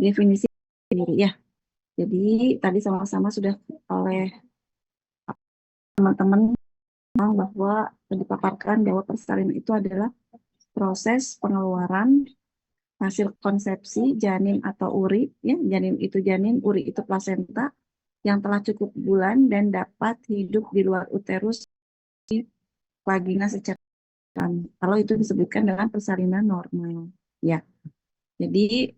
definisi sendiri ya. Jadi tadi sama-sama sudah oleh teman-teman bahwa dipaparkan bahwa persalinan itu adalah proses pengeluaran hasil konsepsi janin atau uri, ya, janin itu janin, uri itu plasenta yang telah cukup bulan dan dapat hidup di luar uterus vagina secara kalau itu disebutkan dengan persalinan normal, ya. Jadi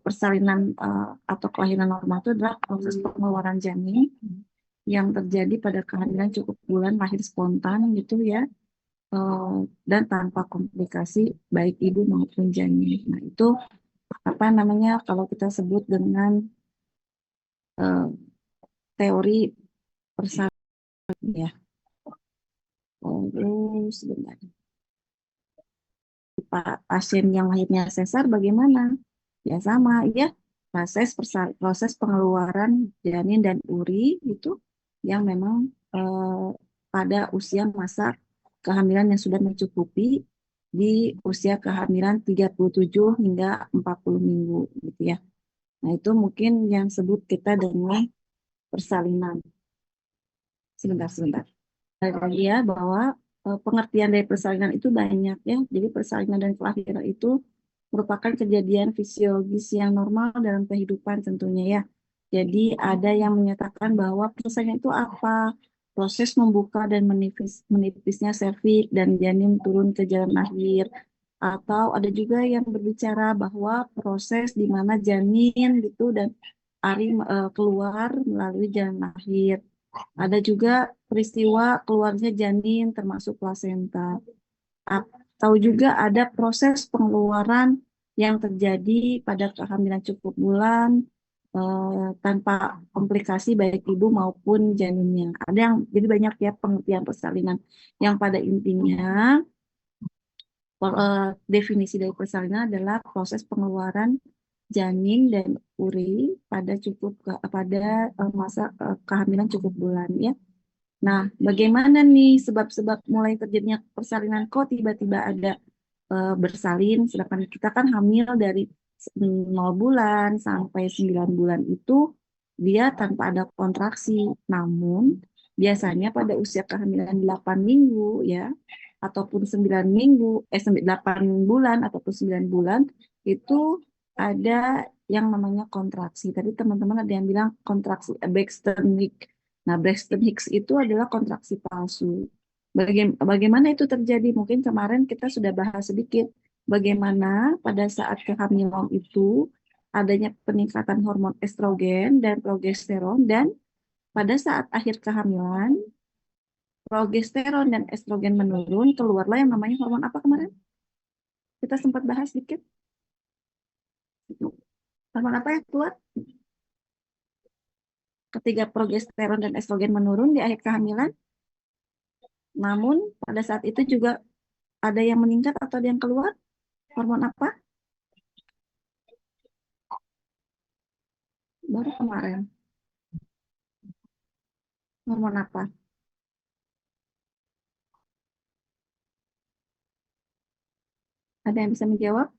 persalinan atau kelahiran normal itu adalah proses pengeluaran janin yang terjadi pada kehamilan cukup bulan, lahir spontan gitu ya, dan tanpa komplikasi baik ibu maupun janin. Nah itu apa namanya kalau kita sebut dengan eh, teori persalinan ya. Terus sebentar. Pasien yang lahirnya sesar bagaimana? Ya sama ya, proses pengeluaran janin dan uri itu yang memang pada usia masa kehamilan yang sudah mencukupi di usia kehamilan 37 hingga 40 minggu gitu ya. Nah, itu mungkin yang sebut kita dengan persalinan. Sebentar. Lagi ya bahwa pengertian dari persalinan itu banyak ya. Jadi persalinan dan kelahiran itu merupakan kejadian fisiologis yang normal dalam kehidupan tentunya ya. Jadi ada yang menyatakan bahwa persalinan itu apa? Proses membuka dan menipisnya serviks dan janin turun ke jalan lahir. Atau ada juga yang berbicara bahwa proses di mana janin gitu dan ari keluar melalui jalan lahir. Ada juga peristiwa keluarnya janin termasuk plasenta. Atau juga ada proses pengeluaran yang terjadi pada kehamilan cukup bulan tanpa komplikasi baik ibu maupun janinnya. Ada yang jadi banyak ya pengertian persalinan yang pada intinya definisi dari persalinan adalah proses pengeluaran janin dan uri pada pada masa kehamilan cukup bulan ya. Nah, bagaimana nih sebab-sebab mulai terjadinya persalinan kok tiba-tiba ada bersalin, sedangkan kita kan hamil dari 0 bulan sampai 9 bulan itu dia tanpa ada kontraksi. Namun, biasanya pada usia kehamilan 8 minggu ya, ataupun 9 minggu, 8 bulan ataupun 9 bulan, itu ada yang namanya kontraksi. Tadi teman-teman ada yang bilang kontraksi Braxton Hicks. Nah, Braxton Hicks itu adalah kontraksi palsu. Bagaimana itu terjadi? Mungkin kemarin kita sudah bahas sedikit bagaimana pada saat kehamilan itu adanya peningkatan hormon estrogen dan progesteron dan pada saat akhir kehamilan progesteron dan estrogen menurun, keluarlah yang namanya hormon apa kemarin? Kita sempat bahas sedikit. Hormon apa yang keluar? Ketika progesteron dan estrogen menurun di akhir kehamilan, namun pada saat itu juga ada yang meningkat atau ada yang keluar? Hormon apa? Baru kemarin. Hormon apa? Ada yang bisa menjawab?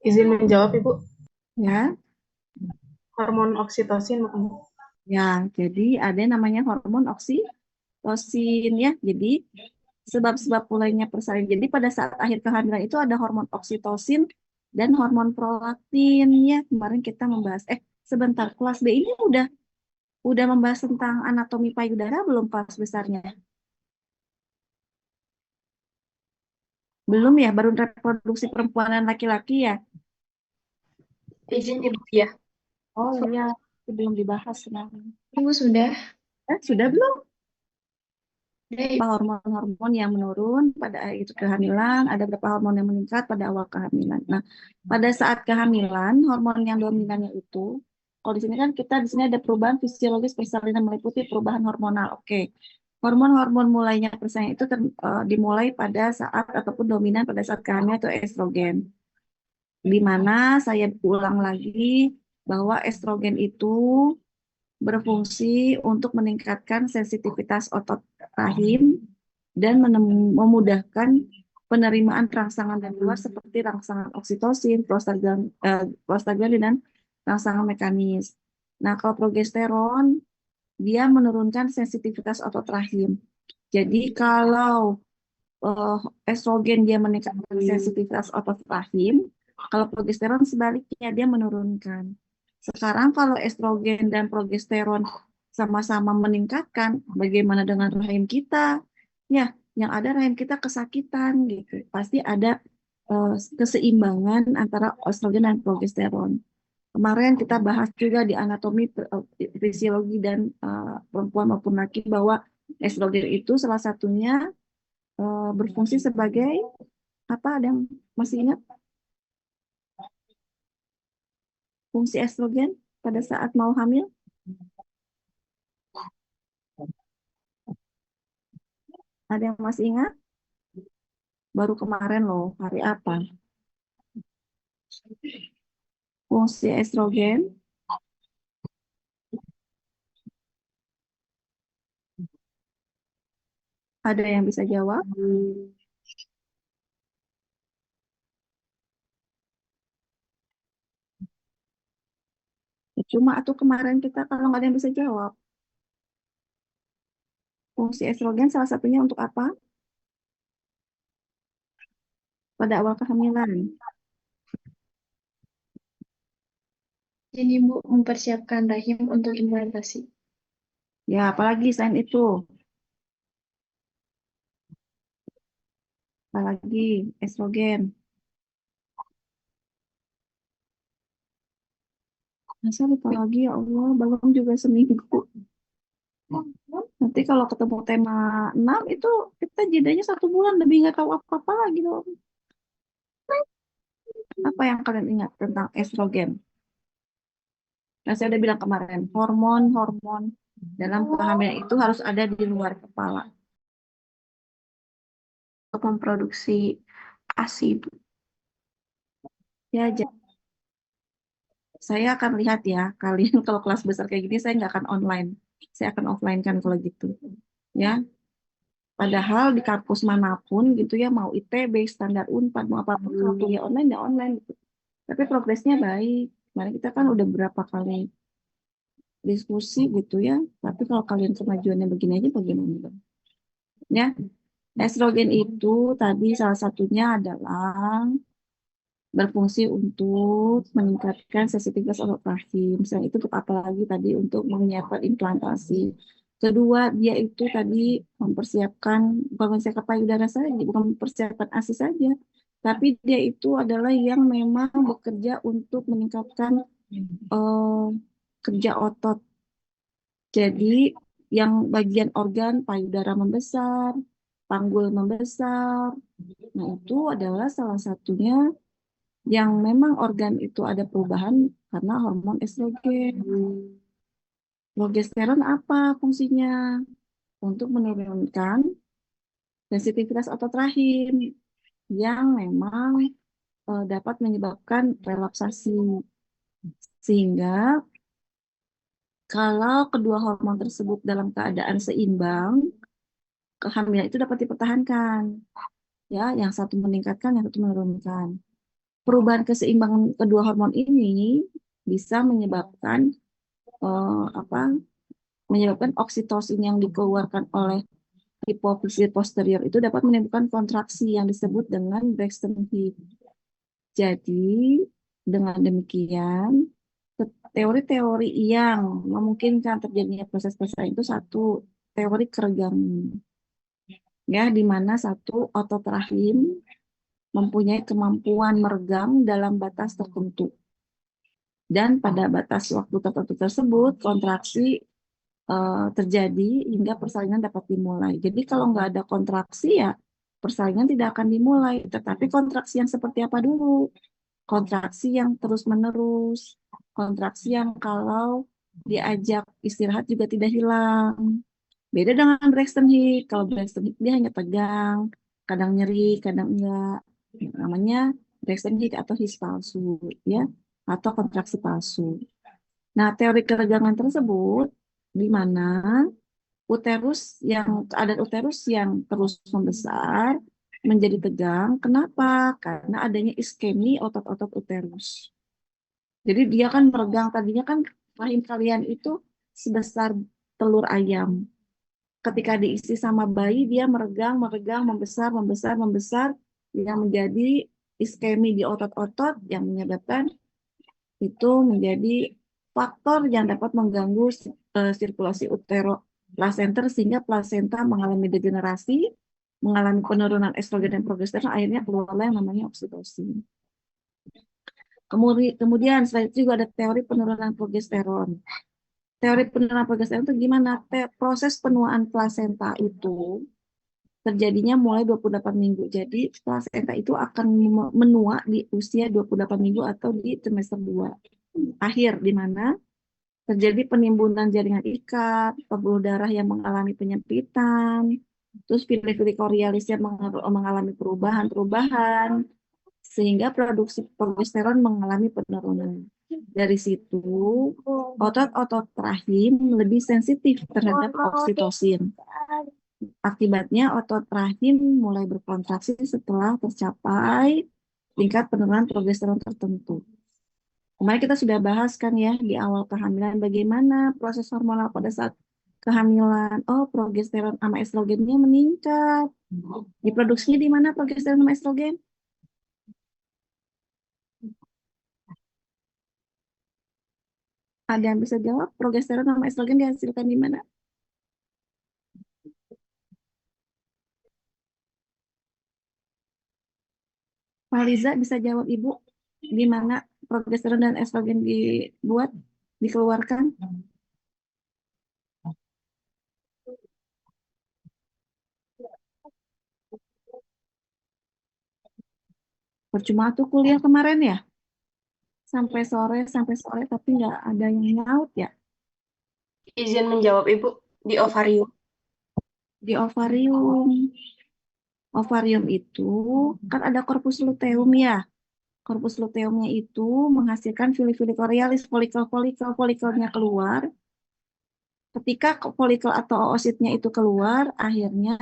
Izin menjawab, Ibu. Ya, Hormon oksitosin, Bu. ya. Jadi ada yang namanya hormon oksitosin ya. Jadi sebab-sebab mulainya persalinan. Jadi pada saat akhir kehamilan itu ada hormon oksitosin dan hormon prolaktin ya. Kemarin kita membahas. Sebentar, kelas B ini udah membahas tentang anatomi payudara belum kelas besarnya? Belum ya, baru reproduksi perempuan dan laki-laki ya. Izin, Ibu, ya. Oh iya, itu belum dibahas sebenarnya. Ibu sudah. Sudah belum? Sudah, Hormon-hormon yang menurun pada itu kehamilan, ada beberapa hormon yang meningkat pada awal kehamilan. Nah, pada saat kehamilan, hormon yang dominannya itu, kalau di sini kan kita di sini ada perubahan fisiologis persalinan meliputi perubahan hormonal. Oke. Hormon-hormon mulainya persalinan itu dimulai pada saat ataupun dominan pada saat kehamilan atau estrogen. Di mana saya ulang lagi bahwa estrogen itu berfungsi untuk meningkatkan sensitivitas otot rahim dan memudahkan penerimaan rangsangan dari luar seperti rangsangan oksitosin, prostaglandin, dan rangsangan mekanis. Nah, kalau progesteron dia menurunkan sensitivitas otot rahim. Jadi kalau eh, estrogen dia meningkatkan sensitivitas otot rahim, kalau progesteron sebaliknya dia menurunkan. Sekarang kalau estrogen dan progesteron sama-sama meningkatkan, bagaimana dengan rahim kita? Ya, yang ada rahim kita kesakitan gitu. Pasti ada keseimbangan antara estrogen dan progesteron. Kemarin kita bahas juga di anatomi fisiologi dan perempuan maupun laki bahwa estrogen itu salah satunya berfungsi sebagai apa? Ada yang masih ingat fungsi estrogen pada saat mau hamil? Ada yang masih ingat? Baru kemarin loh, hari apa? Fungsi estrogen, ada yang bisa jawab? Ya, cuma atau kemarin kita kalau nggak ada yang bisa jawab. Fungsi estrogen salah satunya untuk apa? Pada awal kehamilan. Jadi Bu mempersiapkan rahim untuk implantasi. Ya, apalagi selain itu? Apalagi estrogen. Masa lupa lagi ya Allah, belum juga seminggu. Nanti kalau ketemu tema 6 itu kita jedanya 1 bulan lebih nggak tahu apa-apa lagi dong. Apa yang kalian ingat tentang estrogen? Nah, saya udah bilang kemarin, hormon-hormon dalam kehamilan itu harus ada di luar kepala untuk memproduksi ASI. Ya, saya akan lihat ya, kalian kalau kelas besar kayak gini saya nggak akan online. Saya akan offline kan kalau gitu. Ya, padahal di kampus manapun gitu ya, mau ITB, standar Unpad, mau apapun, kalau kuliah online ya online gitu. Tapi progresnya baik. Kemarin kita kan udah berapa kali diskusi gitu ya. Tapi kalau kalian kemajuannya begini aja bagaimana dong? Ya, estrogen itu tadi salah satunya adalah berfungsi untuk meningkatkan sensitivitas otot rahim. Selain itu untuk apa lagi tadi untuk menyiapkan implantasi. Kedua, dia itu tadi mempersiapkan bukan mempersiapkan payudara saja, bukan mempersiapkan ASI saja, tapi dia itu adalah yang memang bekerja untuk meningkatkan eh, kerja otot. Jadi yang bagian organ payudara membesar, panggul membesar. Nah, itu adalah salah satunya yang memang organ itu ada perubahan karena hormon estrogen. Progesteron apa fungsinya? Untuk menurunkan sensitivitas otot rahim yang memang dapat menyebabkan relaksasi. Sehingga kalau kedua hormon tersebut dalam keadaan seimbang, kehamilan itu dapat dipertahankan. Ya, yang satu meningkatkan, yang satu menurunkan. Perubahan keseimbangan kedua hormon ini bisa menyebabkan apa? Menyebabkan oksitosin yang dikeluarkan oleh hipofisis posterior itu dapat menimbulkan kontraksi yang disebut dengan Braxton Hicks. Jadi, dengan demikian, teori-teori yang memungkinkan terjadinya proses persalinan itu satu, teori keregangan. Ya, di mana satu otot rahim mempunyai kemampuan meregang dalam batas tertentu. Dan pada batas waktu tertentu tersebut, kontraksi terjadi hingga persalinan dapat dimulai. Jadi kalau nggak ada kontraksi ya persalinan tidak akan dimulai. Tetapi kontraksi yang seperti apa dulu? Kontraksi yang terus-menerus, kontraksi yang kalau diajak istirahat juga tidak hilang. Beda dengan Braxton Hicks. Kalau Braxton Hicks dia hanya tegang, kadang nyeri, kadang enggak. Namanya Braxton Hicks atau Hicks palsu, ya, atau kontraksi palsu. Nah, teori keregangan tersebut di mana uterus yang keadaan uterus yang terus membesar menjadi tegang. Kenapa? Karena adanya iskemi otot-otot uterus. Jadi dia kan meregang, tadinya kan rahim kalian itu sebesar telur ayam. Ketika diisi sama bayi, dia meregang, meregang, membesar, membesar, membesar, yang menjadi iskemi di otot-otot yang menyebabkan itu menjadi faktor yang dapat mengganggu sirkulasi uteroplasenter sehingga plasenta mengalami degenerasi, mengalami penurunan estrogen dan progesteron, akhirnya keluarlah yang namanya oksitosin. Kemudian selain itu juga ada teori penurunan progesteron. Teori penurunan progesteron itu gimana? Proses penuaan plasenta itu terjadinya mulai 28 minggu. Jadi plasenta itu akan menua di usia 28 minggu atau di trimester 2 akhir, di mana terjadi penimbunan jaringan ikat, pembuluh darah yang mengalami penyempitan, terus pili-pili chorialis yang mengalami perubahan-perubahan, sehingga produksi progesteron mengalami penurunan. Dari situ, otot-otot rahim lebih sensitif terhadap oksitosin. Akibatnya, otot rahim mulai berkontraksi setelah tercapai tingkat penurunan progesteron tertentu. Kemarin kita sudah bahas kan ya di awal kehamilan bagaimana proses hormonal pada saat kehamilan. Oh, progesteron sama estrogennya meningkat. Diproduksinya di mana progesteron sama estrogen? Ada yang bisa jawab? Progesteron sama estrogen dihasilkan di mana? Faliza bisa jawab Ibu? Di mana progesteron dan estrogen dibuat, dikeluarkan? Percuma tuh kuliah kemarin ya, sampai sore, tapi nggak ada yang nyaut ya. Izin menjawab Ibu, di ovarium. Di ovarium, ovarium itu kan ada korpus luteum ya. Korpus luteumnya itu menghasilkan fili-fili chorioalis, folikel-folikelnya keluar. Ketika folikel atau oositnya itu keluar, akhirnya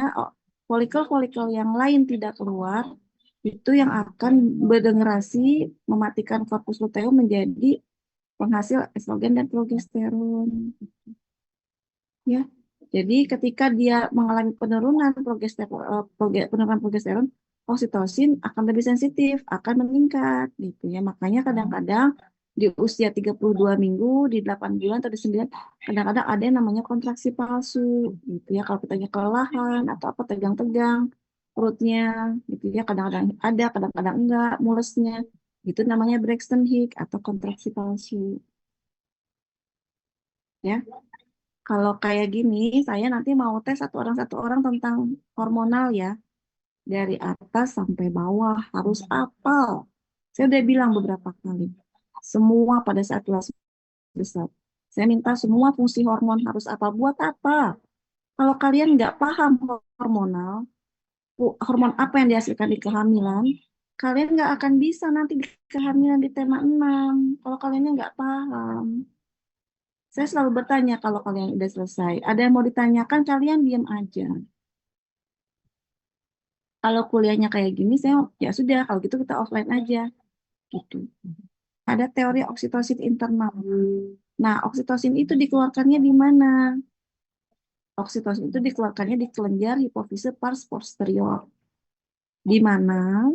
folikel-folikel yang lain tidak keluar, itu yang akan berdegenerasi mematikan korpus luteum menjadi penghasil estrogen dan progesteron. Ya, jadi ketika dia mengalami penurunan penurunan progesteron, oksitosin akan lebih sensitif, akan meningkat gitu ya. Makanya kadang-kadang di usia 32 minggu, di 8 bulan atau di 9, kadang-kadang ada yang namanya kontraksi palsu gitu ya. Kalau kitanya kelelahan atau apa tegang-tegang perutnya gitu ya, kadang-kadang ada, kadang-kadang enggak mulesnya. Itu namanya Braxton Hicks atau kontraksi palsu ya. Kalau kayak gini, saya nanti mau tes satu orang tentang hormonal ya. Dari atas sampai bawah harus apal. Saya udah bilang beberapa kali. Semua pada saat kelas besar. Saya minta semua fungsi hormon harus apa. Buat apa? Kalau kalian nggak paham hormonal, hormon apa yang dihasilkan di kehamilan, kalian nggak akan bisa nanti di kehamilan di tema 6. Kalau kalian nggak paham. Saya selalu bertanya kalau kalian udah selesai. Ada yang mau ditanyakan, kalian diam aja. Kalau kuliahnya kayak gini, saya ya sudah, kalau gitu kita offline aja. Gitu. Ada teori oksitosin internal. Nah, oksitosin itu dikeluarkannya di mana? Oksitosin itu dikeluarkannya di kelenjar hipofise pars posterior, di mana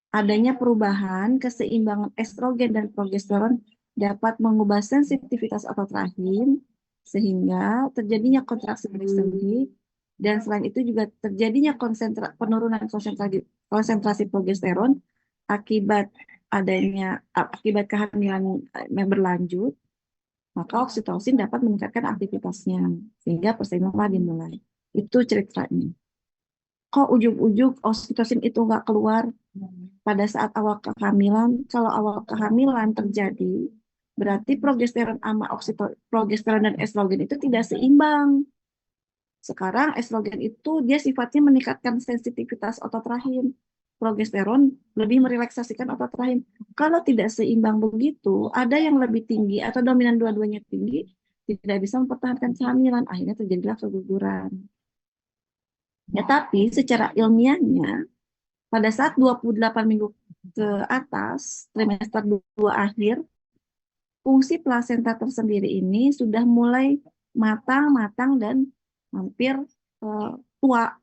adanya perubahan keseimbangan estrogen dan progesteron dapat mengubah sensitivitas otot rahim sehingga terjadinya kontraksi eksternal dan selain itu juga terjadinya penurunan konsentrasi progesteron akibat akibat kehamilan berlanjut, maka oksitosin dapat meningkatkan aktivitasnya sehingga persaingan dimulai. Itu ceritanya. Kok ujung-ujung oksitosin itu nggak keluar pada saat awal kehamilan? Kalau awal kehamilan terjadi, berarti progesteron sama progesteron dan estrogen itu tidak seimbang. Sekarang estrogen itu dia sifatnya meningkatkan sensitivitas otot rahim. Progesteron lebih merelaksasikan otot rahim. Kalau tidak seimbang begitu, ada yang lebih tinggi atau dominan dua-duanya tinggi, tidak bisa mempertahankan kehamilan. Akhirnya terjadilah keguguran. Ya, tapi secara ilmiahnya pada saat 28 minggu ke atas, trimester 2 akhir, fungsi plasenta tersendiri ini sudah mulai matang-matang dan hampir tua.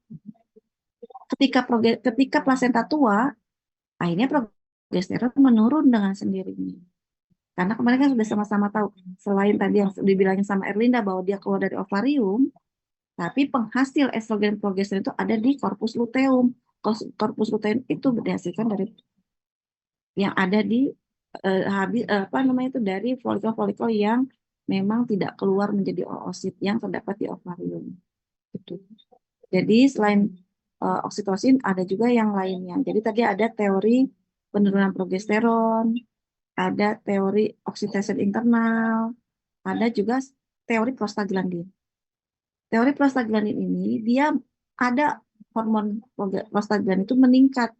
Ketika plasenta tua, akhirnya progesteron menurun dengan sendirinya. Karena kemarin kan sudah sama-sama tahu, selain tadi yang dibilangin sama Erlinda bahwa dia keluar dari ovarium, tapi penghasil estrogen progesteron itu ada di corpus luteum. Corpus luteum itu dihasilkan dari yang ada di apa namanya itu dari folikel-folikel yang memang tidak keluar menjadi oosit yang terdapat di ovarium. Gitu. Jadi selain oksitosin ada juga yang lainnya. Jadi tadi ada teori penurunan progesteron, ada teori oksitosin internal, ada juga teori prostaglandin. Teori prostaglandin ini dia ada hormon prostaglandin itu meningkat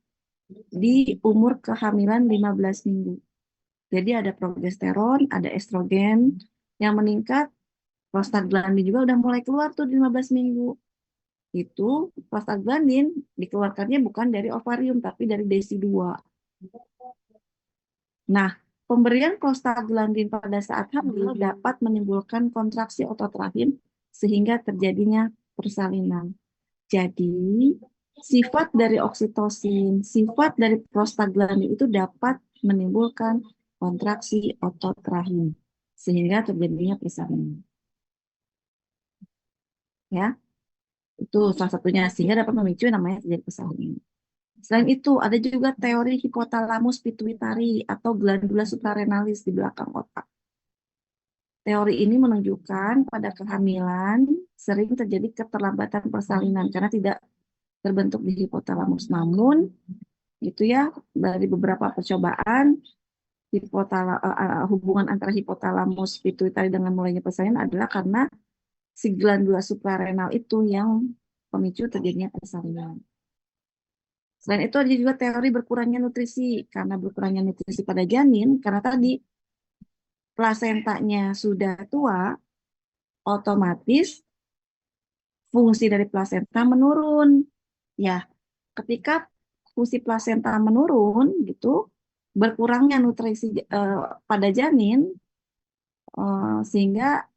di umur kehamilan 15 minggu. Jadi ada progesteron, ada estrogen yang meningkat, prostaglandin juga udah mulai keluar tuh di 15 minggu. Itu prostaglandin dikeluarkannya bukan dari ovarium tapi dari DESI2. Nah, pemberian prostaglandin pada saat hamil dapat menimbulkan kontraksi otot rahim sehingga terjadinya persalinan. Jadi, sifat dari oksitosin, sifat dari prostaglandin itu dapat menimbulkan kontraksi otot rahim sehingga terjadinya persalinan. Ya, itu salah satunya sehingga dapat memicu namanya terjadi persalinan. Selain itu, ada juga teori hipotalamus pituitari atau glandula suprarenalis di belakang otak. Teori ini menunjukkan pada kehamilan sering terjadi keterlambatan persalinan karena tidak terbentuk di hipotalamus. Namun, gitu ya, dari beberapa percobaan, hubungan antara hipotalamus pituitari dengan mulainya persalinan adalah karena si glandula suprarenal itu yang pemicu terjadinya persalinan. Selain itu ada juga teori berkurangnya nutrisi karena berkurangnya nutrisi pada janin karena tadi plasentanya sudah tua, otomatis fungsi dari plasenta menurun. Ya, ketika fungsi plasenta menurun gitu, berkurangnya nutrisi pada janin sehingga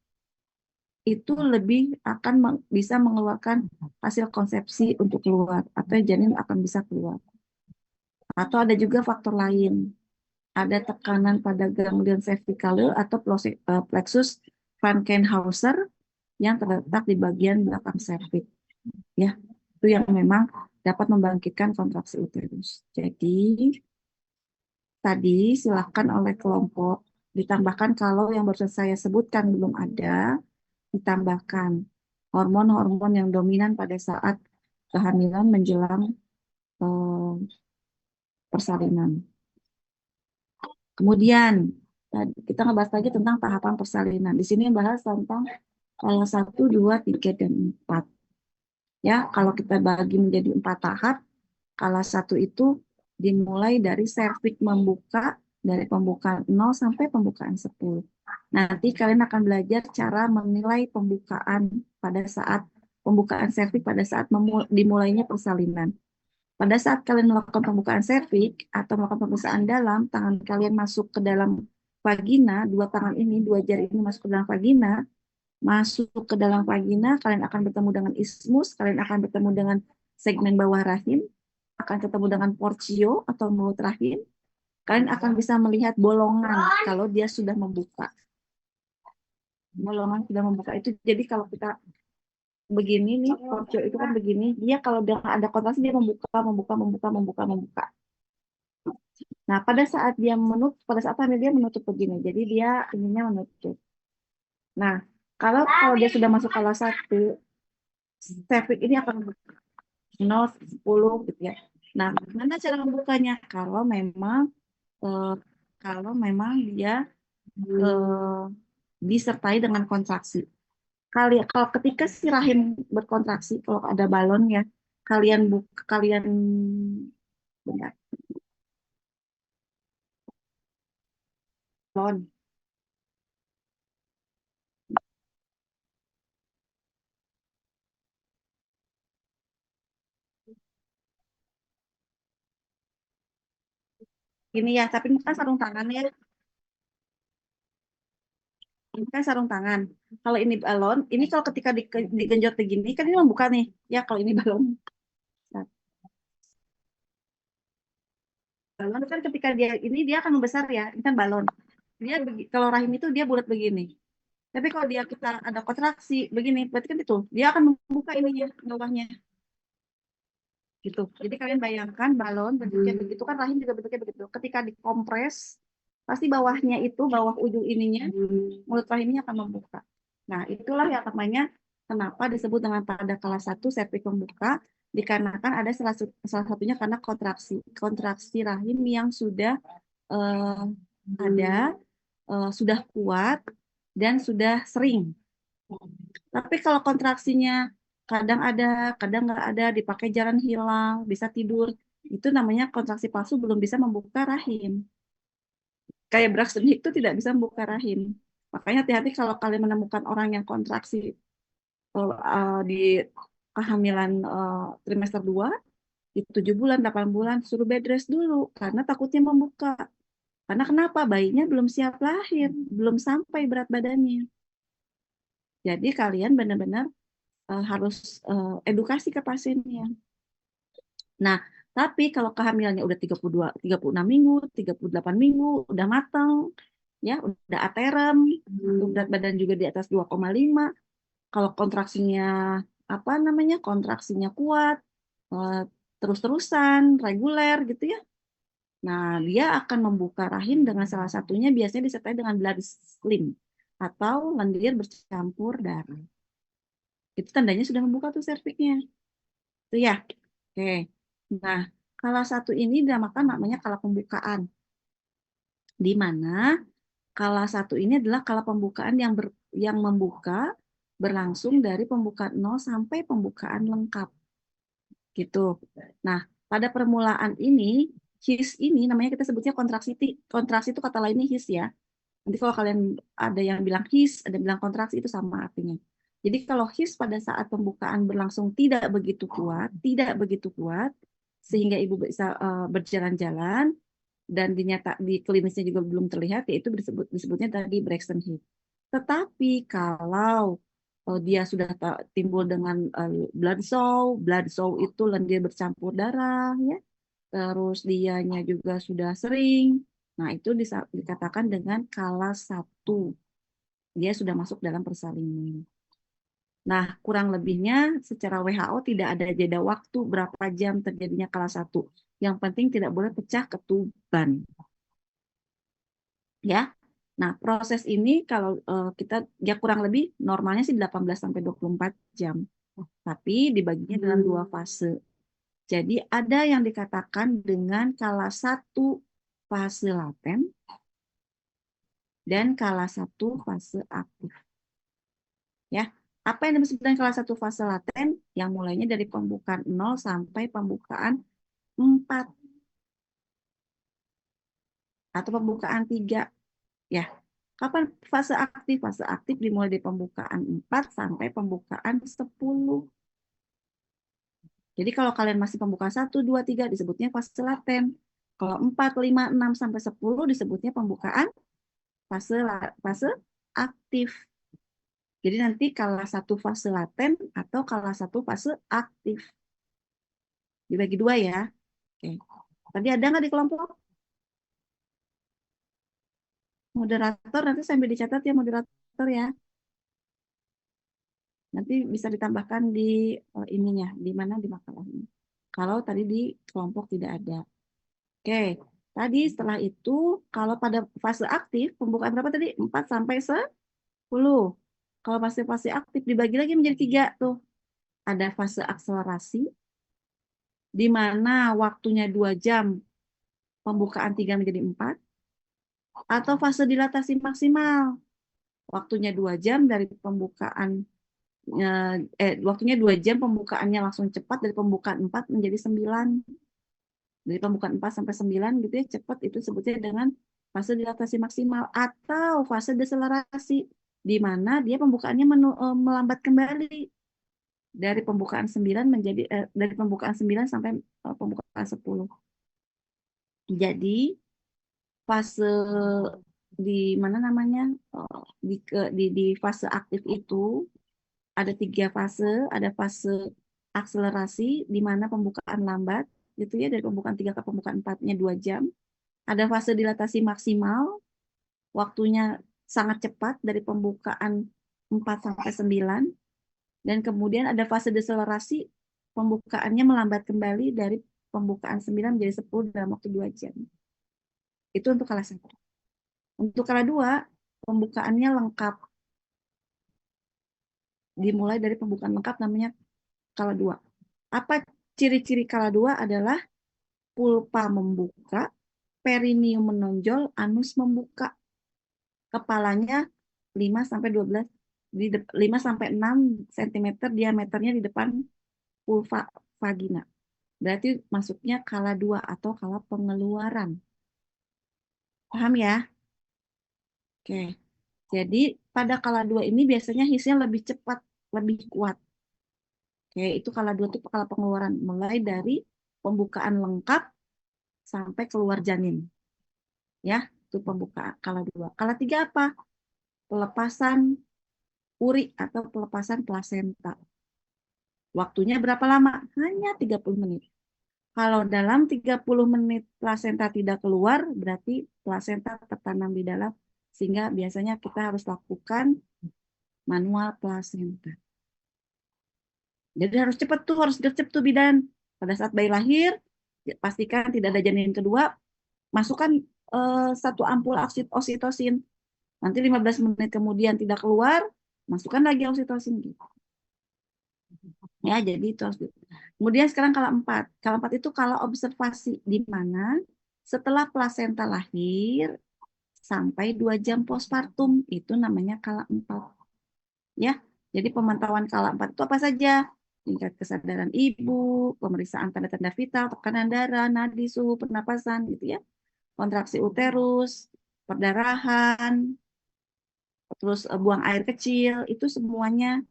itu lebih akan bisa mengeluarkan hasil konsepsi untuk keluar atau janin akan bisa keluar. Atau ada juga faktor lain, ada tekanan pada ganglion cervicalis atau plexus Frankenhauser yang terletak di bagian belakang serviks. Ya, itu yang memang dapat membangkitkan kontraksi uterus. Jadi tadi silahkan oleh kelompok ditambahkan kalau yang baru saya sebutkan belum ada, ditambahkan hormon-hormon yang dominan pada saat kehamilan menjelang eh, persalinan. Kemudian kita ngebahas lagi tentang tahapan persalinan. Di sini bahas tentang kalau 1, 2, 3, dan 4. Ya, kalau kita bagi menjadi 4 tahap, kalau 1 itu dimulai dari serviks membuka, dari pembukaan 0 sampai pembukaan 10. Nanti kalian akan belajar cara menilai pembukaan serviks pada saat dimulainya persalinan. Pada saat kalian melakukan pembukaan serviks atau melakukan pemeriksaan dalam, tangan kalian masuk ke dalam vagina, dua tangan ini, dua jari ini masuk ke dalam vagina, kalian akan bertemu dengan ismus, kalian akan bertemu dengan segmen bawah rahim, akan ketemu dengan porcio atau mulut rahim, kalian akan bisa melihat bolongan kalau dia sudah membuka. Bolongan sudah membuka itu, jadi kalau kita begini nih, porcio itu kan begini, dia kalau ada kontraksi dia membuka, membuka, membuka, membuka, membuka. Nah, pada saat hamil dia menutup begini, jadi dia inginnya menutup. Nah, kalau dia sudah masuk kelas 1, serviks ini akan 0, 10 gitu ya. Nah, gimana cara membukanya? Eh, kalau memang dia disertai dengan kontraksi. Kalau ketika si rahim berkontraksi, kalau ada balon ya, kalian bentar, balon. Ini ya, tapi ini kan sarung tangan ya. Ini kan sarung tangan. Kalau ini balon, ini kalau ketika digenjot begini, kan ini membuka nih. Ya, kalau ini balon. Nah, balon kan ketika dia akan membesar ya. Ini kan balon. Kalau rahim itu dia bulat begini. Tapi kalau kita ada kontraksi begini, berarti kan itu dia akan membuka ininya bawahnya gitu. Jadi kalian bayangkan balon bentuknya begitu kan rahim juga bentuknya begitu. Ketika dikompres, pasti bawahnya itu bawah ujung ininya mulut rahimnya akan membuka. Nah, itulah yang namanya kenapa disebut dengan pada kelas 1 septic membuka dikarenakan ada salah satunya karena kontraksi rahim yang sudah eh, ada sudah kuat dan sudah sering. Tapi kalau kontraksinya kadang ada, kadang nggak ada, dipakai jalan hilang, bisa tidur, itu namanya kontraksi palsu belum bisa membuka rahim. Kayak Braxton Hicks itu tidak bisa membuka rahim. Makanya hati-hati kalau kalian menemukan orang yang kontraksi di kehamilan trimester 2, di 7 bulan, 8 bulan, suruh bed rest dulu, karena takutnya membuka. Karena kenapa? Bayinya belum siap lahir, belum sampai berat badannya. Jadi kalian benar-benar harus edukasi ke pasiennya. Nah, tapi kalau kehamilannya udah 36 minggu, 38 minggu, udah matang, ya, udah aterem, berat badan juga di atas 2,5, kalau kontraksinya apa namanya? Kontraksinya kuat, eh, terus-terusan, reguler gitu ya. Nah, dia akan membuka rahim dengan salah satunya biasanya disertai dengan blood slim atau lendir bercampur darah. Itu tandanya sudah membuka tuh serviknya. Itu ya. Oke. Nah, kala satu ini dinamakan namanya kala pembukaan. Di mana kala satu ini adalah kala pembukaan yang membuka berlangsung dari pembukaan 0 sampai pembukaan lengkap. Gitu. Nah, pada permulaan ini, his ini namanya kita sebutnya kontraksi. Kontraksi itu kata lainnya his ya. Nanti kalau kalian ada yang bilang his, ada yang bilang kontraksi itu sama artinya. Jadi kalau his pada saat pembukaan berlangsung tidak begitu kuat, sehingga ibu bisa berjalan-jalan dan di klinisnya juga belum terlihat, yaitu disebutnya tadi Braxton Hicks. Tetapi kalau dia sudah timbul dengan blood sow itu lendir bercampur darah, ya, terus dianya juga sudah sering. Nah, itu dikatakan dengan kala 1. Dia sudah masuk dalam persalinan. Nah, kurang lebihnya secara WHO tidak ada jeda waktu berapa jam terjadinya kala 1. Yang penting tidak boleh pecah ketuban. Ya. Nah, proses ini kalau kita ya kurang lebih normalnya sih 18 sampai 24 jam. Tapi dibaginya dalam 2 fase. Jadi ada yang dikatakan dengan kala 1 fase laten dan kala 1 fase aktif. Ya, apa yang disebut dengan kala 1 fase laten? Yang mulainya dari pembukaan 0 sampai pembukaan 4 atau pembukaan 3. Ya, kapan fase aktif? Fase aktif dimulai dari pembukaan 4 sampai pembukaan 10. Jadi kalau kalian masih pembukaan 1, 2, 3 disebutnya fase laten. Kalau 4, 5, 6 sampai 10 disebutnya pembukaan fase aktif. Jadi nanti kala 1 fase laten atau kala 1 fase aktif. Dibagi 2 ya. Oke. Tadi ada nggak di kelompok? Moderator, nanti sambil dicatat ya moderator ya. Nanti bisa ditambahkan di ininya, di mana di makalah ini. Kalau tadi di kelompok tidak ada. Oke, tadi setelah itu kalau pada fase aktif, pembukaan berapa tadi? 4 sampai 10. Kalau fase aktif dibagi lagi menjadi 3 tuh. Ada fase akselerasi, di mana waktunya 2 jam, pembukaan 3 menjadi 4. Atau fase dilatasi maksimal, waktunya 2 jam dari pembukaan waktunya 2 jam pembukaannya langsung cepat dari pembukaan 4 menjadi 9. Dari pembukaan 4 sampai 9 gitu ya, cepat itu sebutnya dengan fase dilatasi maksimal atau fase deselerasi di mana dia pembukaannya melambat kembali dari pembukaan 9 dari pembukaan 9 sampai pembukaan 10. Jadi fase di mana namanya di fase aktif itu ada 3 fase, ada fase akselerasi di mana pembukaan lambat gitu ya, dari pembukaan 3 ke pembukaan 4-nya 2 jam. Ada fase dilatasi maksimal, waktunya sangat cepat dari pembukaan 4 sampai 9, dan kemudian ada fase deselerasi, pembukaannya melambat kembali dari pembukaan 9 menjadi 10 dalam waktu 2 jam. Itu untuk kelas 1. Untuk kelas 2, pembukaannya lengkap. Dimulai dari pembukaan lengkap namanya kala 2. Apa ciri-ciri kala 2 adalah pulpa membuka, perineum menonjol, anus membuka. Kepalanya 5 sampai 12 5 sampai 6 cm diameternya di depan pulva vagina. Berarti masuknya kala 2 atau kala pengeluaran. Paham ya? Oke. Jadi pada kala 2 ini biasanya hisnya lebih cepat, lebih kuat. Oke, itu kala 2 itu kala pengeluaran. Mulai dari pembukaan lengkap sampai keluar janin. Ya, itu pembukaan kala 2. Kala 3 apa? Pelepasan uri atau pelepasan plasenta. Waktunya berapa lama? Hanya 30 menit. Kalau dalam 30 menit plasenta tidak keluar, berarti plasenta tertanam di dalam, sehingga biasanya kita harus lakukan manual plasenta. Jadi harus cepat tuh, harus gercep tuh bidan. Pada saat bayi lahir, pastikan tidak ada janin kedua, masukkan 1 ampul oksitosin. Nanti 15 menit kemudian tidak keluar, masukkan lagi oksitosin gitu. Ya, jadi itu harus. Kemudian sekarang kala 4. Kala 4 itu kala observasi, di mana setelah plasenta lahir sampai 2 jam postpartum, itu namanya kala 4. Ya, jadi pemantauan kala 4 itu apa saja? Tingkat kesadaran ibu, pemeriksaan tanda-tanda vital, tekanan darah, nadi, suhu, pernapasan gitu ya. Kontraksi uterus, perdarahan, terus buang air kecil, itu semuanya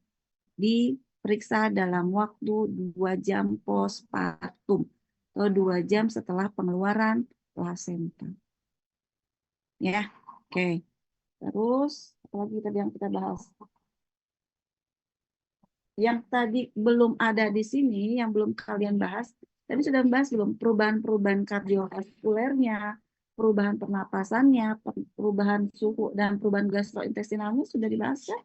diperiksa dalam waktu 2 jam postpartum atau 2 jam setelah pengeluaran plasenta. Ya, oke. Terus apa lagi tadi yang kita bahas? Yang tadi belum ada di sini, yang belum kalian bahas, tadi sudah bahas belum perubahan-perubahan kardiovaskulernya, perubahan pernapasannya, perubahan suhu, dan perubahan gastrointestinalnya sudah dibahas ya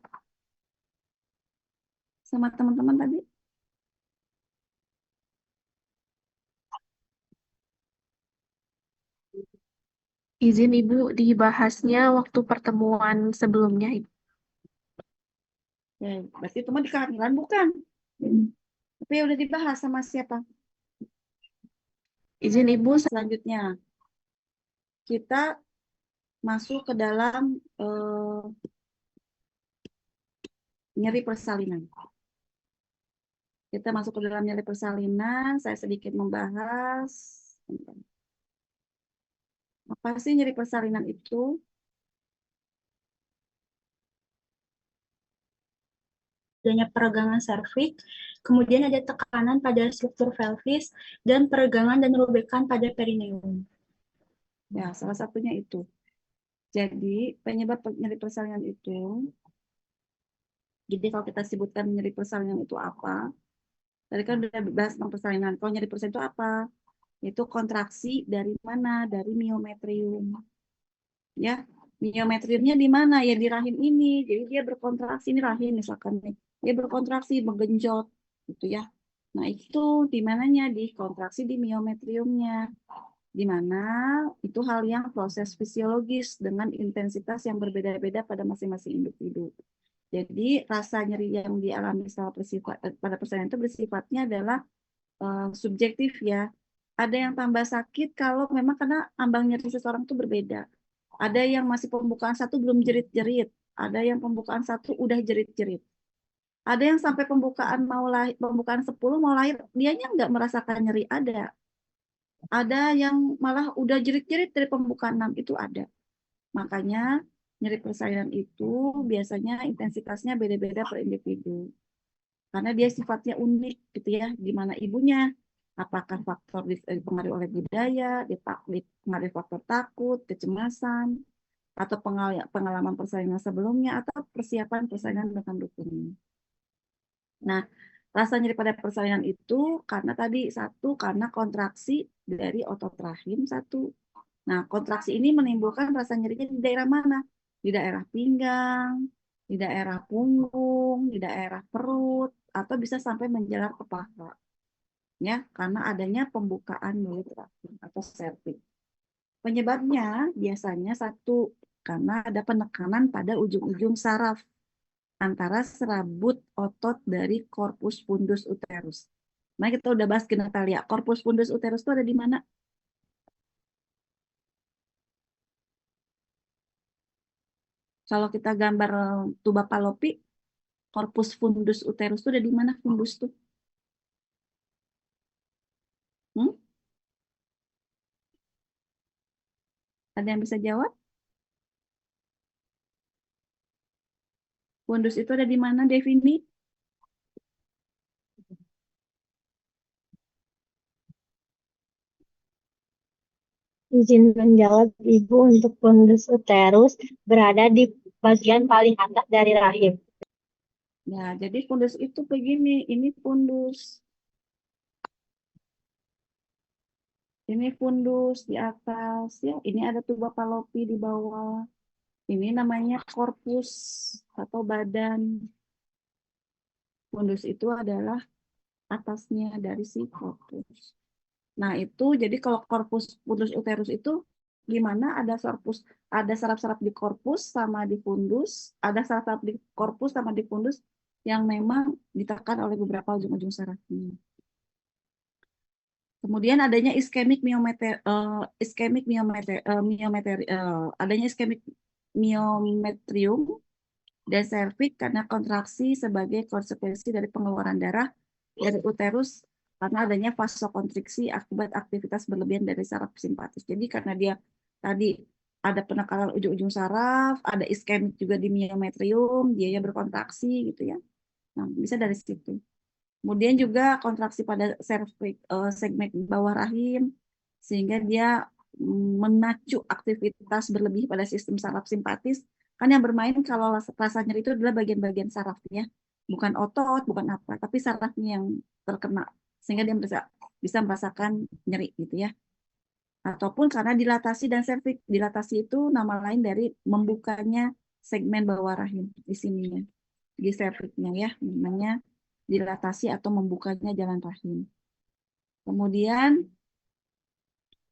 sama teman-teman tadi? Izin Ibu dibahasnya waktu pertemuan sebelumnya, Ibu. Ya, berarti itu mah di kehamilan bukan? Tapi udah dibahas sama siapa? Izin Ibu, Selanjutnya kita masuk ke dalam nyeri persalinan. Kita masuk ke dalam nyeri persalinan, saya sedikit membahas. Apa sih nyeri persalinan itu? Adanya peregangan serviks, kemudian ada tekanan pada struktur pelvis, dan peregangan dan robekan pada perineum. Ya, salah satunya itu. Jadi, penyebab nyeri persalinan itu, jadi kalau kita sebutkan nyeri persalinan itu apa, tadi kan udah bahas tentang persalinan. Kalau nyeri persalinan itu apa? Itu kontraksi dari mana? Dari miometrium. Ya, miometriumnya di mana? Ya di rahim ini. Jadi dia berkontraksi, ini rahim misalkan nih. Dia berkontraksi, menggenjot gitu ya. Nah, itu di mananya? Di kontraksi di miometriumnya. Di mana itu hal yang proses fisiologis dengan intensitas yang berbeda-beda pada masing-masing individu. Jadi rasa nyeri yang dialami pada persalinan itu bersifatnya adalah subjektif ya. Ada yang tambah sakit kalau memang karena ambang nyeri seseorang itu berbeda. Ada yang masih pembukaan 1 belum jerit-jerit. Ada yang pembukaan 1 udah jerit-jerit. Ada yang sampai pembukaan 10 mau lahir, dianya nggak merasakan nyeri, ada. Ada yang malah udah jerit-jerit dari pembukaan 6, itu ada. Makanya nyeri persalinan itu biasanya intensitasnya beda-beda per individu. Karena dia sifatnya unik gitu ya, gimana ibunya. Apakah faktor dipengaruhi oleh budaya, dipengaruhi faktor takut, kecemasan, atau pengalaman persalinan sebelumnya, atau persiapan persalinan dengan dukungnya. Nah, rasa nyeri pada persalinan itu karena tadi satu, karena kontraksi dari otot rahim satu. Nah, kontraksi ini menimbulkan rasa nyerinya di daerah mana? Di daerah pinggang, di daerah punggung, di daerah perut, atau bisa sampai menjalar ke paha. Ya, karena adanya pembukaan mulut rahim atau serviks. Penyebabnya biasanya satu, karena ada penekanan pada ujung-ujung saraf antara serabut otot dari corpus fundus uterus. Nah, kita udah bahas genitalia. Corpus fundus uterus itu ada di mana? Kalau kita gambar tuba palopi, corpus fundus uterus itu ada di mana fundus tuh? Hmm? Ada yang bisa jawab? Fundus itu ada di mana, Devini? Izin menjawab Ibu, untuk fundus uterus berada di bagian paling atas dari rahim. Ya, jadi fundus itu begini. Ini fundus. Ini fundus di atas ya. Ini ada tuba palopi di bawah. Ini namanya korpus atau badan. Fundus itu adalah atasnya dari si korpus. Nah, itu jadi kalau korpus fundus uterus itu gimana? Ada saraf-saraf di korpus sama di fundus, ada saraf-saraf di korpus sama di fundus yang memang ditekan oleh beberapa ujung-ujung sarafnya. Kemudian adanya adanya iskemik myometrium dan serviks karena kontraksi sebagai konsekuensi dari pengeluaran darah dari uterus karena adanya vasokonstriksi akibat aktivitas berlebihan dari saraf simpatis. Jadi karena dia tadi ada penekanan ujung-ujung saraf, ada iskemik juga di myometrium, dia berkontraksi gitu ya. Nah, bisa dari situ. Kemudian juga kontraksi pada segmen bawah rahim sehingga dia memacu aktivitas berlebih pada sistem saraf simpatis. Kan yang bermain kalau rasa nyeri itu adalah bagian-bagian sarafnya, bukan otot, bukan apa, tapi sarafnya yang terkena sehingga dia bisa merasakan nyeri gitu ya. Ataupun karena dilatasi dan serviks. Dilatasi itu nama lain dari membukanya segmen bawah rahim di sininya, di serviksnya ya, namanya dilatasi atau membukanya jalan rahim. Kemudian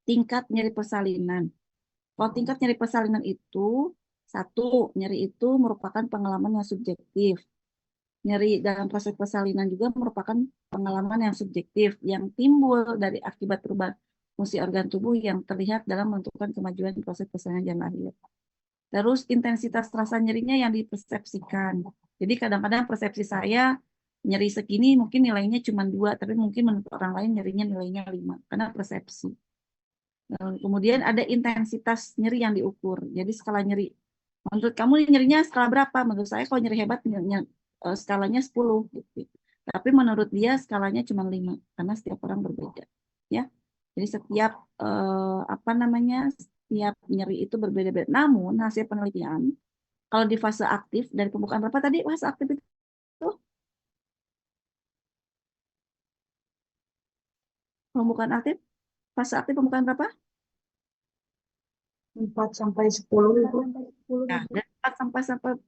tingkat nyeri persalinan. Kalau tingkat nyeri persalinan itu, satu, nyeri itu merupakan pengalaman yang subjektif. Nyeri dalam proses persalinan juga merupakan pengalaman yang subjektif, yang timbul dari akibat perubahan fungsi organ tubuh yang terlihat dalam menentukan kemajuan proses persalinan janin lahir. Terus intensitas rasa nyerinya yang dipersepsikan. Jadi kadang-kadang persepsi saya nyeri segini mungkin nilainya cuma 2, tapi mungkin menurut orang lain nyerinya nilainya 5, karena persepsi. Kemudian ada intensitas nyeri yang diukur. Jadi skala nyeri. Menurut kamu nyerinya skala berapa? Menurut saya kalau nyeri hebat skalanya 10 gitu. Tapi menurut dia skalanya cuma 5 karena setiap orang berbeda, ya. Jadi setiap setiap nyeri itu berbeda-beda. Namun hasil penelitian kalau di fase aktif dari pembukaan berapa tadi fase aktif itu? Pembukaan aktif, fase aktif pembukaan berapa? 4 sampai 10 Ibu. Nah,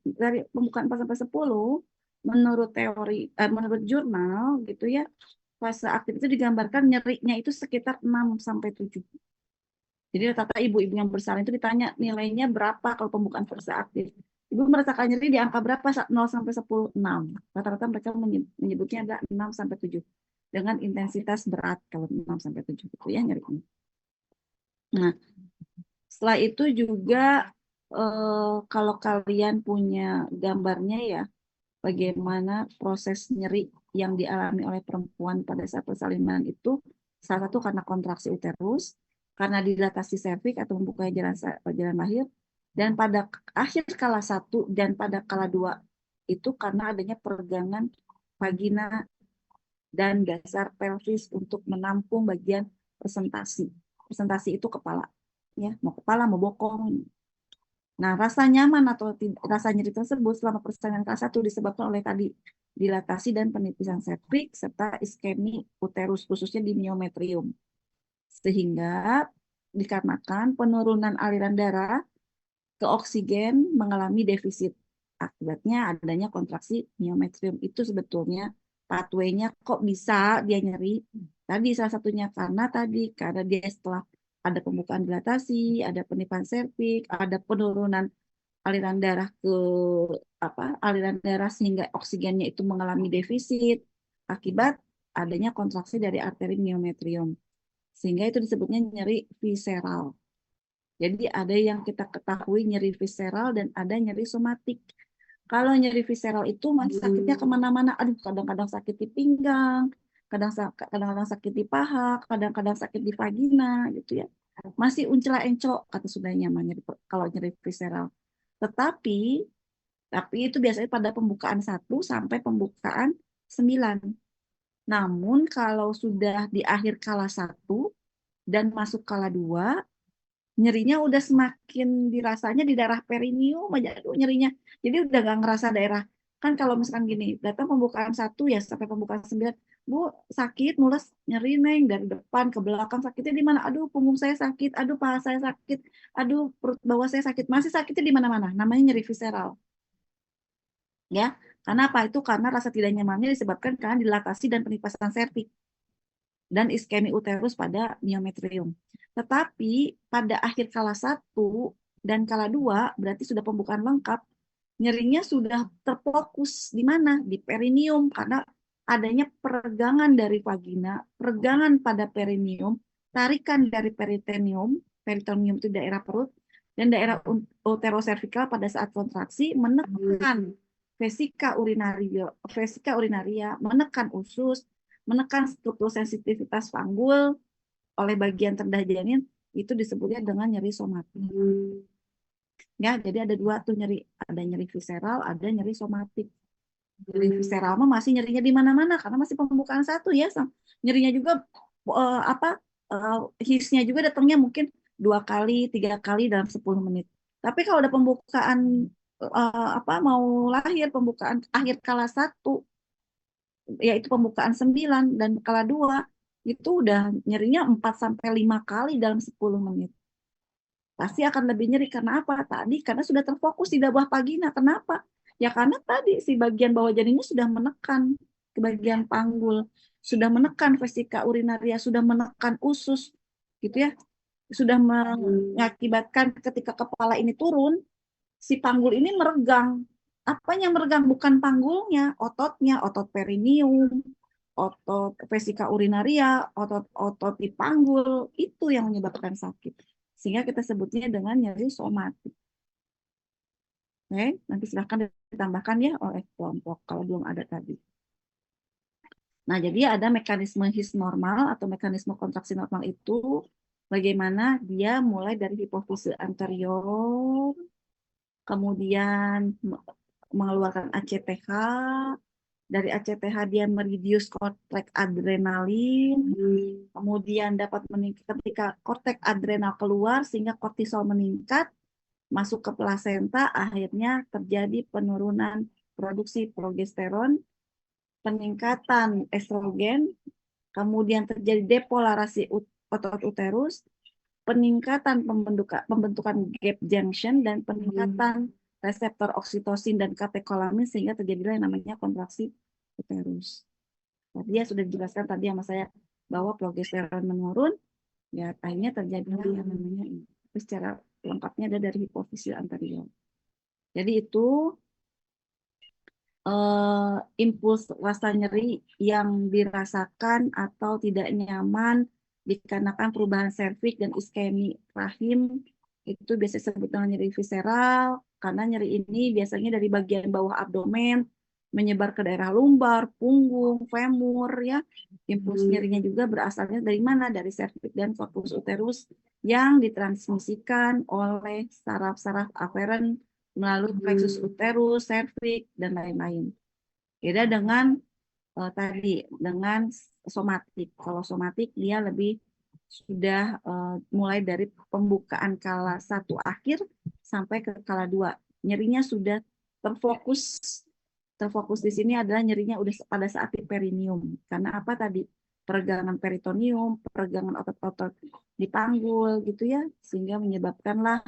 dari pembukaan 4 sampai 10 menurut teori menurut jurnal gitu ya, fase aktif itu digambarkan nyerinya itu sekitar 6 sampai 7. Jadi rata-rata ibu-ibu yang bersalin itu ditanya nilainya berapa kalau pembukaan fase aktif. Ibu merasakan nyeri di angka berapa? 0 sampai 10, 6. Rata-rata mereka menyebutnya adalah 6 sampai 7 dengan intensitas berat kalau 6 sampai 7 itu ya nyerinya. Nah, setelah itu juga kalau kalian punya gambarnya ya, bagaimana proses nyeri yang dialami oleh perempuan pada saat persalinan itu, salah satu karena kontraksi uterus, karena dilatasi serviks atau membuka jalan lahir, dan pada akhir skala 1 dan pada skala 2 itu karena adanya peregangan vagina dan dasar pelvis untuk menampung bagian presentasi. Presentasi itu kepala, ya, mau kepala mau bokong. Nah, rasa nyaman atau rasa nyeri tersebut selama persalinan kelas 1 disebabkan oleh tadi dilatasi dan penipisan serviks serta iskemi uterus khususnya di miometrium. Sehingga dikarenakan penurunan aliran darah ke oksigen mengalami defisit. Akibatnya adanya kontraksi miometrium. Itu sebetulnya pathway-nya kok bisa dia nyeri. Tadi salah satunya karena dia setelah ada pembukaan dilatasi, ada penipan serviks, ada penurunan aliran darah ke aliran darah sehingga oksigennya itu mengalami defisit akibat adanya kontraksi dari arteri miometrium. Sehingga itu disebutnya nyeri visceral. Jadi ada yang kita ketahui nyeri visceral dan ada nyeri somatik. Kalau nyeri visceral itu masih sakitnya kemana-mana. Aduh, kadang-kadang sakit di pinggang, kadang-kadang sakit di paha, kadang-kadang sakit di vagina, gitu ya. Masih uncela-encok kata sudah nyaman kalau nyeri visceral. Tetapi itu biasanya pada pembukaan 1 sampai pembukaan 9. Namun kalau sudah di akhir kala 1 dan masuk kala 2, nyerinya udah semakin dirasanya di daerah perineum aja, aduh nyerinya. Jadi udah gak ngerasa daerah. Kan kalau misalkan gini, datang pembukaan 1 ya sampai pembukaan 9, Bu, sakit, mules, nyeri neng dari depan ke belakang, sakitnya di mana? Aduh, punggung saya sakit, aduh paha saya sakit, aduh perut bawah saya sakit. Masih sakitnya di mana-mana. Namanya nyeri visceral. Ya, karena apa? Itu karena rasa tidak nyamannya disebabkan karena dilatasi dan penipasan serviks dan iskemi uterus pada miometrium. Tetapi pada akhir kala 1 dan kala 2 berarti sudah pembukaan lengkap, nyerinya sudah terfokus di mana? Di perineum karena adanya peregangan dari vagina, peregangan pada perineum, tarikan dari peritoneum itu daerah perut, dan daerah uteroservikal pada saat kontraksi menekan vesika urinaria, menekan usus, menekan struktur sensitivitas panggul oleh bagian terendah janin, itu disebutnya dengan nyeri somatik. Ya, jadi ada 2 tuh nyeri, ada nyeri visceral, ada nyeri somatik. Nyeri visceral mah masih nyerinya di mana-mana karena masih pembukaan 1 ya. Nyerinya juga hisnya juga datangnya mungkin 2 kali, 3 kali dalam 10 menit. Tapi kalau ada pembukaan mau lahir, pembukaan akhir kala 1, yaitu pembukaan 9 dan kala 2, itu udah nyerinya 4-5 kali dalam 10 menit. Pasti akan lebih nyeri karena apa? Tadi karena sudah terfokus di bawah vagina. Kenapa? Ya karena tadi si bagian bawah janinnya sudah menekan ke bagian panggul, sudah menekan vesika urinaria, sudah menekan usus, gitu ya. Sudah mengakibatkan ketika kepala ini turun, si panggul ini meregang. Apanya yang meregang? Bukan panggulnya, ototnya, otot perineum, otot vesika urinaria, otot-otot di panggul, itu yang menyebabkan sakit. Sehingga kita sebutnya dengan nyeri somatik. Oke, nanti silahkan ditambahkan ya oleh kelompok kalau belum ada tadi. Nah, jadi ada mekanisme his normal atau mekanisme kontraksi normal itu bagaimana dia mulai dari hipofise anterior, kemudian mengeluarkan ACTH, dari ACTH dia mereduce korteks adrenalin, kemudian dapat meningkat ketika korteks adrenal keluar sehingga kortisol meningkat, masuk ke plasenta, akhirnya terjadi penurunan produksi progesteron, peningkatan estrogen, kemudian terjadi depolarasi otot uterus, peningkatan pembentukan gap junction, dan peningkatan reseptor oksitosin dan katekolamin sehingga terjadilah yang namanya kontraksi uterus. Tadi ya sudah dijelaskan tadi sama saya bahwa progesteron menurun, ya akhirnya terjadilah yang namanya ini. Tapi secara lengkapnya ada dari hipofise anterior. Jadi itu impuls rasa nyeri yang dirasakan atau tidak nyaman dikarenakan perubahan serviks dan iskemi rahim itu biasa disebut dengan nyeri visceral, karena nyeri ini biasanya dari bagian bawah abdomen menyebar ke daerah lumbar, punggung, femur ya. Impuls nyerinya juga berasalnya dari mana? Dari serviks dan corpus uterus yang ditransmisikan oleh saraf-saraf aferen melalui plexus uterus, serviks, dan lain-lain. Beda dengan tadi dengan somatik. Kalau somatik dia lebih sudah mulai dari pembukaan kala 1 akhir sampai ke kala 2. Nyerinya sudah terfokus. Terfokus di sini adalah nyerinya udah pada saat di perineum. Karena apa tadi? Peregangan peritoneum, peregangan otot-otot di panggul gitu ya, sehingga menyebabkanlah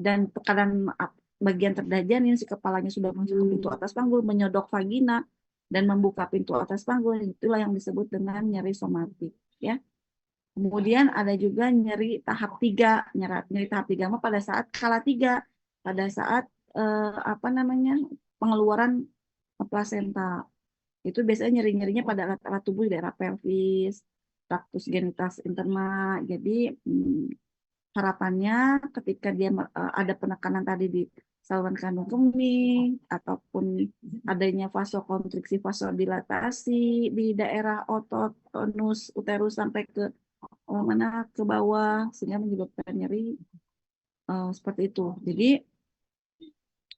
dan tekanan bagian terdajan si kepalanya sudah masuk ke pintu atas panggul, menyodok vagina dan membuka pintu atas panggul, itulah yang disebut dengan nyeri somatik ya. Kemudian ada juga nyeri tahap 3. Nyeri tahap 3 mah pada saat kala 3, pada saat pengeluaran plasenta. Itu biasanya nyeri-nyerinya pada alat-alat tubuh di daerah pelvis, traktus genital interna. Jadi harapannya ketika dia ada penekanan tadi di saluran kandung kemih ataupun adanya vasokonstriksi, vasodilatasi di daerah otot tonus uterus sampai ke ke bawah sehingga menyebabkan nyeri seperti itu. Jadi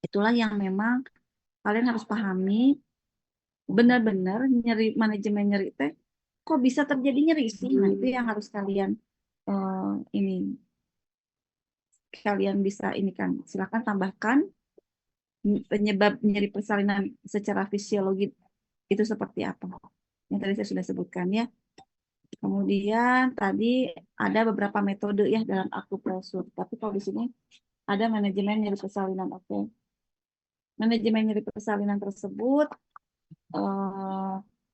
itulah yang memang kalian harus pahami benar-benar nyeri, manajemen nyeri teh kok bisa terjadi nyeri sih. Nah, itu yang harus kalian ini kalian bisa ini kan. Silakan tambahkan penyebab nyeri persalinan secara fisiologi itu seperti apa. Yang tadi saya sudah sebutkan ya. Kemudian tadi ada beberapa metode ya dalam akupresur. Tapi kalau di sini ada manajemen nyeri persalinan. Oke. Manajemen nyeri persalinan tersebut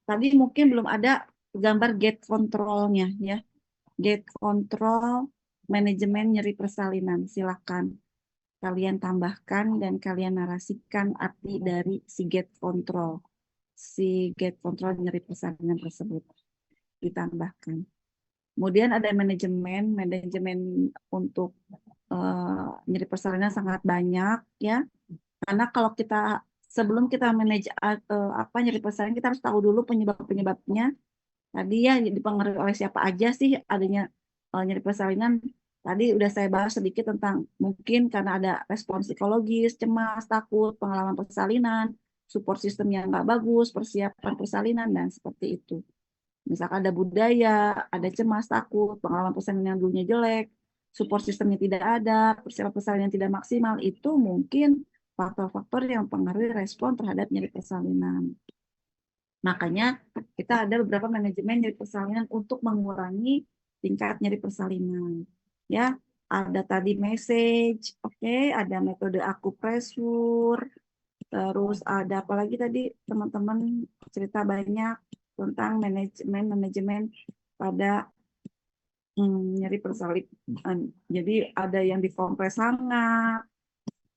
tadi mungkin belum ada gambar gate controlnya ya. Gate control manajemen nyeri persalinan. Silakan kalian tambahkan dan kalian narasikan arti dari si gate control. Si gate control nyeri persalinan tersebut ditambahkan. Kemudian ada manajemen untuk nyeri persalinan sangat banyak ya. Karena kalau kita sebelum kita manage nyeri persalinan, kita harus tahu dulu penyebabnya. Tadi ya dipengaruhi oleh siapa aja sih adanya nyeri persalinan. Tadi udah saya bahas sedikit tentang mungkin karena ada respons psikologis, cemas, takut, pengalaman persalinan, support system yang nggak bagus, persiapan persalinan, dan seperti itu. Misalkan ada budaya, ada cemas, takut, pengalaman persalinan yang dulunya jelek, support sistemnya tidak ada, persiapan persalinan tidak maksimal, itu mungkin faktor-faktor yang mempengaruhi respon terhadap nyeri persalinan. Makanya kita ada beberapa manajemen nyeri persalinan untuk mengurangi tingkat nyeri persalinan. Ya, ada tadi message, oke, ada metode akupresur, terus ada apa lagi tadi teman-teman cerita banyak tentang manajemen pada nyeri persalinan. Jadi ada yang dikompres hangat,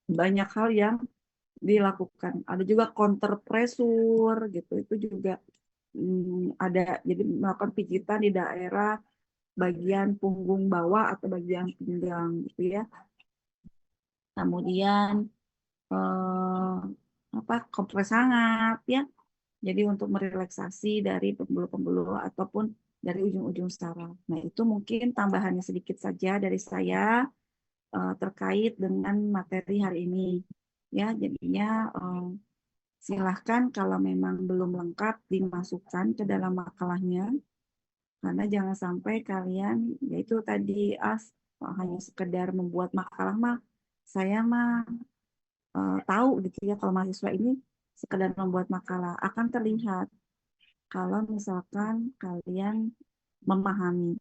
banyak hal yang dilakukan. Ada juga counter pressure gitu. Itu juga ada, jadi melakukan pijitan di daerah bagian punggung bawah atau bagian pinggang gitu ya. Kemudian kompres hangat ya. Jadi untuk merelaksasi dari pembuluh-pembuluh ataupun dari ujung-ujung saraf. Nah, itu mungkin tambahannya sedikit saja dari saya terkait dengan materi hari ini. Ya, jadinya silahkan kalau memang belum lengkap dimasukkan ke dalam makalahnya. Karena jangan sampai kalian, yaitu tadi hanya sekedar membuat makalah mah, saya mah tahu gitu ya, kalau mahasiswa ini sekedar membuat makalah akan terlihat kalau misalkan kalian memahami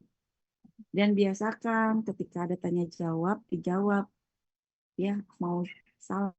dan biasakan ketika ada tanya jawab dijawab ya, mau salah